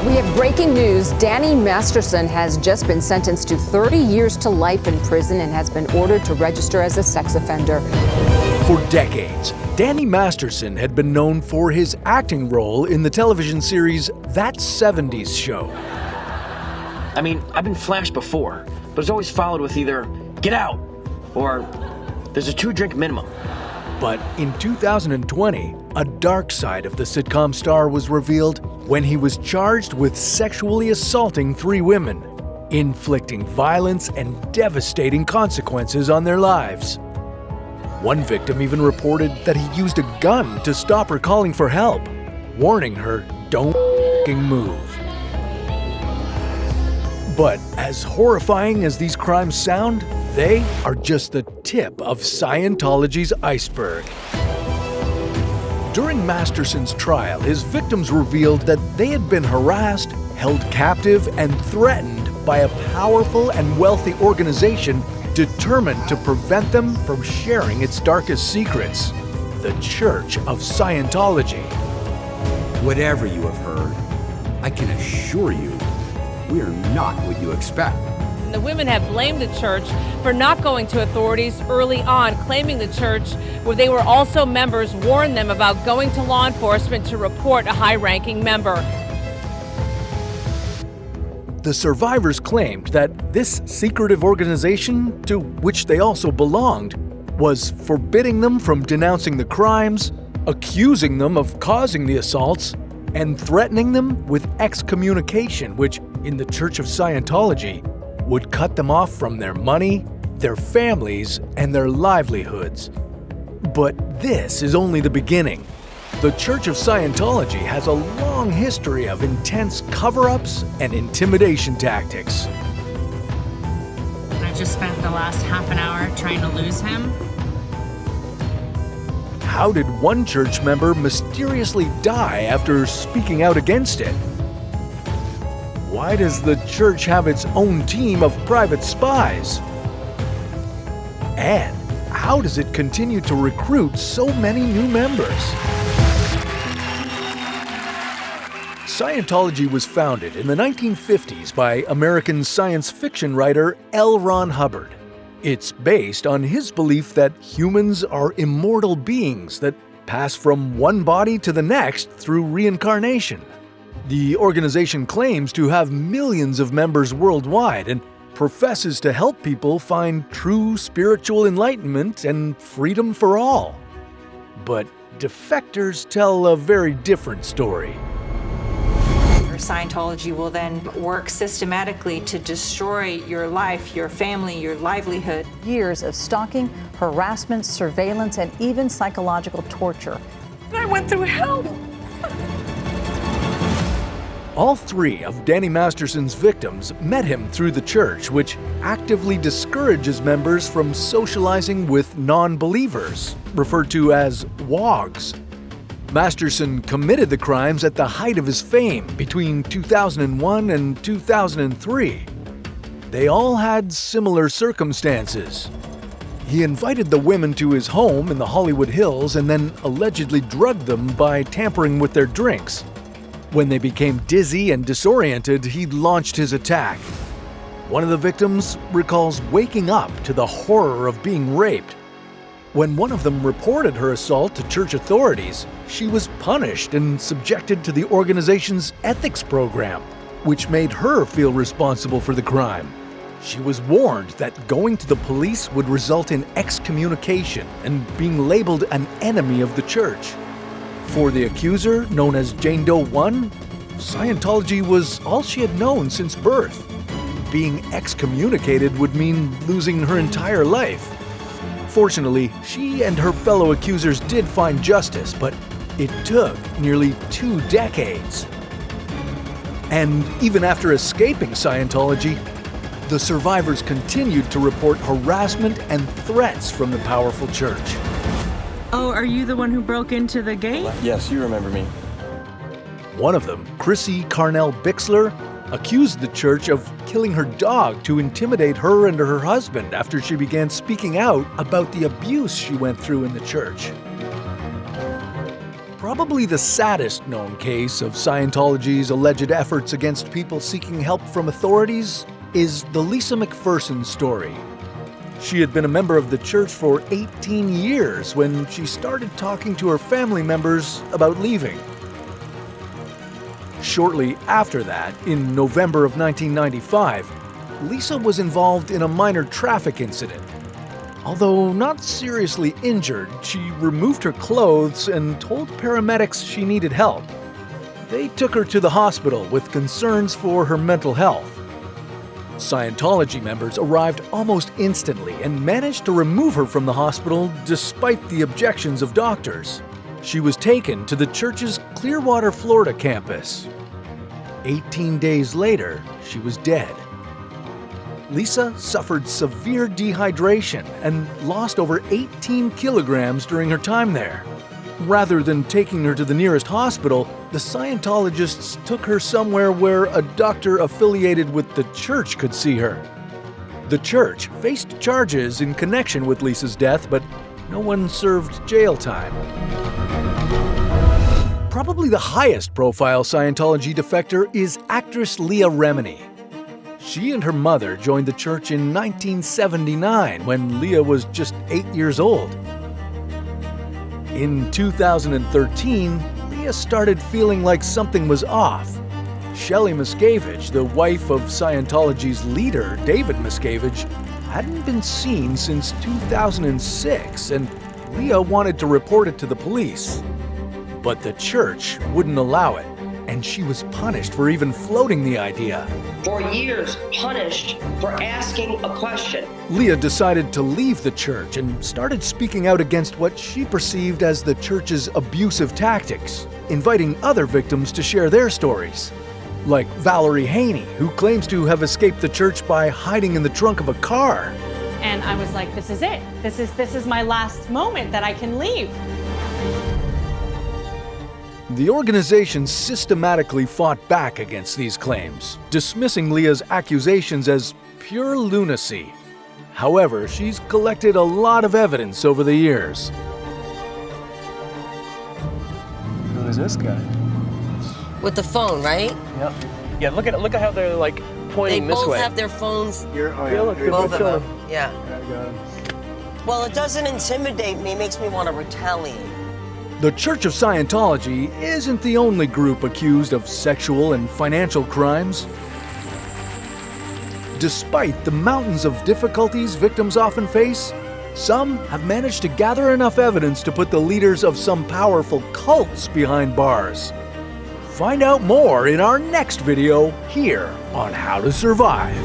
We have breaking news. Danny Masterson has just been sentenced to 30 years to life in prison and has been ordered to register as a sex offender. For decades, Danny Masterson had been known for his acting role in the television series That 70s Show. I mean, I've been flashed before, but it's always followed with either, "Get out," or, "There's a 2-drink minimum." But in 2020, a dark side of the sitcom star was revealed when he was charged with sexually assaulting 3 women, inflicting violence and devastating consequences on their lives. One victim even reported that he used a gun to stop her calling for help, warning her, "Don't f***ing move." But as horrifying as these crimes sound, they are just the tip of Scientology's iceberg. During Masterson's trial, his victims revealed that they had been harassed, held captive, and threatened by a powerful and wealthy organization determined to prevent them from sharing its darkest secrets, the Church of Scientology. Whatever you have heard, I can assure you, we are not what you expect. The women have blamed the church for not going to authorities early on, claiming the church, where they were also members, warned them about going to law enforcement to report a high-ranking member. The survivors claimed that this secretive organization, to which they also belonged, was forbidding them from denouncing the crimes, accusing them of causing the assaults, and threatening them with excommunication, which, in the Church of Scientology, would cut them off from their money, their families, and their livelihoods. But this is only the beginning. The Church of Scientology has a long history of intense cover-ups and intimidation tactics. I just spent the last half an hour trying to lose him. How did one church member mysteriously die after speaking out against it? Why does the church have its own team of private spies? And how does it continue to recruit so many new members? Scientology was founded in the 1950s by American science fiction writer L. Ron Hubbard. It's based on his belief that humans are immortal beings that pass from one body to the next through reincarnation. The organization claims to have millions of members worldwide and professes to help people find true spiritual enlightenment and freedom for all. But defectors tell a very different story. Scientology will then work systematically to destroy your life, your family, your livelihood. Years of stalking, harassment, surveillance, and even psychological torture. I went through hell. All 3 of Danny Masterson's victims met him through the church, which actively discourages members from socializing with non-believers, referred to as WOGs. Masterson committed the crimes at the height of his fame between 2001 and 2003. They all had similar circumstances. He invited the women to his home in the Hollywood Hills and then allegedly drugged them by tampering with their drinks. When they became dizzy and disoriented, he launched his attack. One of the victims recalls waking up to the horror of being raped. When one of them reported her assault to church authorities, she was punished and subjected to the organization's ethics program, which made her feel responsible for the crime. She was warned that going to the police would result in excommunication and being labeled an enemy of the church. For the accuser, known as Jane Doe 1, Scientology was all she had known since birth. Being excommunicated would mean losing her entire life. Fortunately, she and her fellow accusers did find justice, but it took nearly 2 decades. And even after escaping Scientology, the survivors continued to report harassment and threats from the powerful church. Oh, are you the one who broke into the gate? Yes, you remember me. One of them, Chrissy Carnell Bixler, accused the church of killing her dog to intimidate her and her husband after she began speaking out about the abuse she went through in the church. Probably the saddest known case of Scientology's alleged efforts against people seeking help from authorities is the Lisa McPherson story. She had been a member of the church for 18 years when she started talking to her family members about leaving. Shortly after that, in November of 1995, Lisa was involved in a minor traffic incident. Although not seriously injured, she removed her clothes and told paramedics she needed help. They took her to the hospital with concerns for her mental health. Scientology members arrived almost instantly and managed to remove her from the hospital despite the objections of doctors. She was taken to the church's Clearwater, Florida campus. 18 days later, she was dead. Lisa suffered severe dehydration and lost over 18 kilograms during her time there. Rather than taking her to the nearest hospital, the Scientologists took her somewhere where a doctor affiliated with the church could see her. The church faced charges in connection with Lisa's death, but no one served jail time. Probably the highest profile Scientology defector is actress Leah Remini. She and her mother joined the church in 1979 when Leah was just 8 years old. In 2013, Leah started feeling like something was off. Shelley Miscavige, the wife of Scientology's leader, David Miscavige, hadn't been seen since 2006, and Leah wanted to report it to the police. But the church wouldn't allow it, and she was punished for even floating the idea. For years, punished for asking a question. Leah decided to leave the church and started speaking out against what she perceived as the church's abusive tactics, inviting other victims to share their stories. Like Valerie Haney, who claims to have escaped the church by hiding in the trunk of a car. And I was like, this is it. This is my last moment that I can leave. The organization systematically fought back against these claims, dismissing Leah's accusations as pure lunacy. However, she's collected a lot of evidence over the years. Who is this guy? With the phone, right? Yep. Yeah, look at how they're like pointing this way. They both have their phones. Both of them. Yeah. I got him. Well, it doesn't intimidate me. It makes me want to retaliate. The Church of Scientology isn't the only group accused of sexual and financial crimes. Despite the mountains of difficulties victims often face, some have managed to gather enough evidence to put the leaders of some powerful cults behind bars. Find out more in our next video here on How to Survive.